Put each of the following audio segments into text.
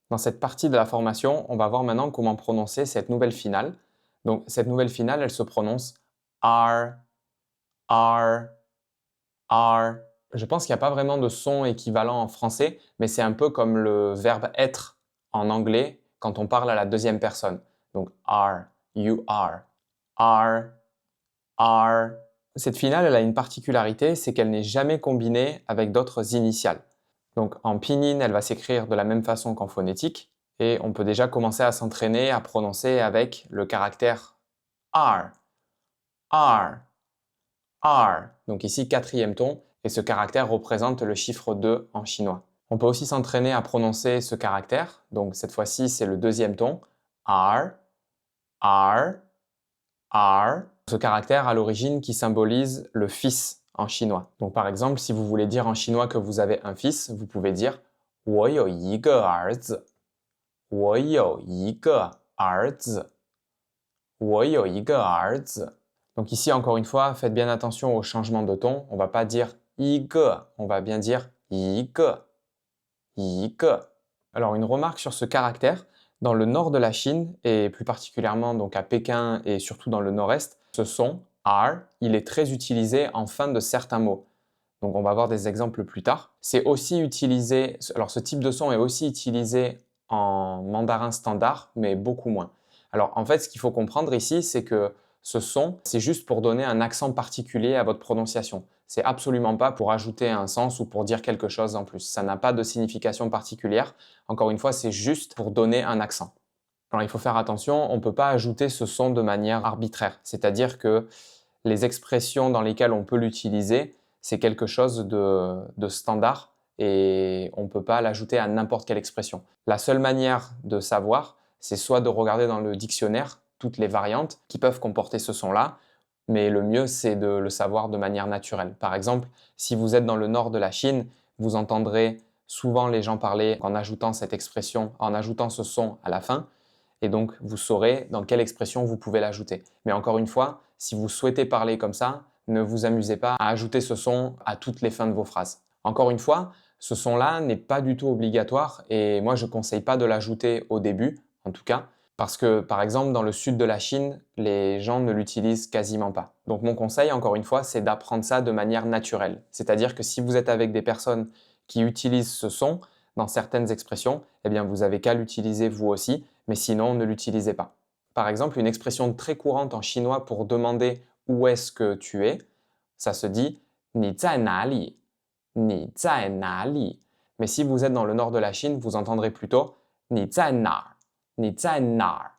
Dans cette partie de la formation, on va voir maintenant comment prononcer cette nouvelle finale. Donc, cette nouvelle finale, elle se prononce R, R, R. Je pense qu'il n'y a pas vraiment de son équivalent en français, mais c'est un peu comme le verbe être en anglais quand on parle à la deuxième personne. Donc, are, you are, are, are. Cette finale, elle a une particularité, c'est qu'elle n'est jamais combinée avec d'autres initiales. Donc en pinyin, elle va s'écrire de la même façon qu'en phonétique, et on peut déjà commencer à s'entraîner à prononcer avec le caractère R, R, R. Donc ici, quatrième ton, et ce caractère représente le chiffre 2 en chinois. On peut aussi s'entraîner à prononcer ce caractère, donc cette fois-ci, c'est le deuxième ton, R, R, R. Ce caractère à l'origine qui symbolise le fils en chinois. Donc par exemple, si vous voulez dire en chinois que vous avez un fils, vous pouvez dire 我有一个儿子我有一个儿子我有一个儿子 Donc ici, encore une fois, faites bien attention au changement de ton. On ne va pas dire 一个, on va bien dire 一个 一个. Alors une remarque sur ce caractère, dans le nord de la Chine, et plus particulièrement donc à Pékin et surtout dans le nord-est, ce son R, il est très utilisé en fin de certains mots. Donc on va voir des exemples plus tard. C'est aussi utilisé, alors ce type de son est aussi utilisé en mandarin standard, mais beaucoup moins. Alors en fait, ce qu'il faut comprendre ici, c'est que ce son, c'est juste pour donner un accent particulier à votre prononciation. C'est absolument pas pour ajouter un sens ou pour dire quelque chose en plus. Ça n'a pas de signification particulière. Encore une fois, c'est juste pour donner un accent. Alors il faut faire attention, on ne peut pas ajouter ce son de manière arbitraire. C'est-à-dire que les expressions dans lesquelles on peut l'utiliser, c'est quelque chose de standard et on ne peut pas l'ajouter à n'importe quelle expression. La seule manière de savoir, c'est soit de regarder dans le dictionnaire toutes les variantes qui peuvent comporter ce son-là, mais le mieux, c'est de le savoir de manière naturelle. Par exemple, si vous êtes dans le nord de la Chine, vous entendrez souvent les gens parler en ajoutant cette expression, en ajoutant ce son à la fin, et donc vous saurez dans quelle expression vous pouvez l'ajouter. Mais encore une fois, si vous souhaitez parler comme ça, ne vous amusez pas à ajouter ce son à toutes les fins de vos phrases. Encore une fois, ce son-là n'est pas du tout obligatoire et moi je ne conseille pas de l'ajouter au début, en tout cas, parce que par exemple dans le sud de la Chine, les gens ne l'utilisent quasiment pas. Donc mon conseil, encore une fois, c'est d'apprendre ça de manière naturelle. C'est-à-dire que si vous êtes avec des personnes qui utilisent ce son dans certaines expressions, eh bien vous avez qu'à l'utiliser vous aussi, mais sinon ne l'utilisez pas. Par exemple, une expression très courante en chinois pour demander où est-ce que tu es, ça se dit 你在哪里?你在哪里? Mais si vous êtes dans le nord de la Chine, vous entendrez plutôt 你在哪儿?你在哪儿?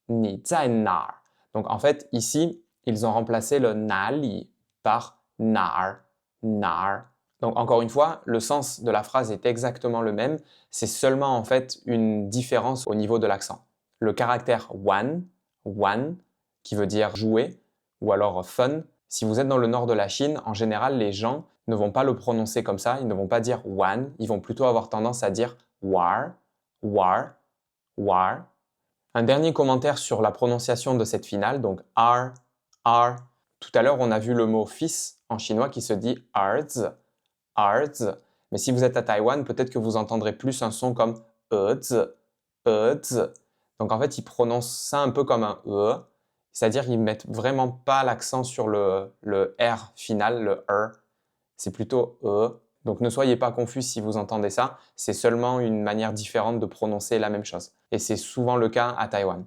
你在哪儿? Donc en fait, ici, ils ont remplacé le 哪里 par 哪儿, 哪儿. Donc encore une fois, le sens de la phrase est exactement le même, c'est seulement en fait une différence au niveau de l'accent. Le caractère wan, wan, qui veut dire jouer, ou alors fun, si vous êtes dans le nord de la Chine, en général, les gens ne vont pas le prononcer comme ça, ils ne vont pas dire wan, ils vont plutôt avoir tendance à dire war, war, war. Un dernier commentaire sur la prononciation de cette finale, donc R, R. Tout à l'heure, on a vu le mot fils en chinois qui se dit arz, arz. Mais si vous êtes à Taïwan, peut-être que vous entendrez plus un son comme ez, ez. Donc en fait, ils prononcent ça un peu comme un e, c'est-à-dire qu'ils mettent vraiment pas l'accent sur le R final, le R. C'est plutôt e. Donc ne soyez pas confus si vous entendez ça, c'est seulement une manière différente de prononcer la même chose. Et c'est souvent le cas à Taïwan.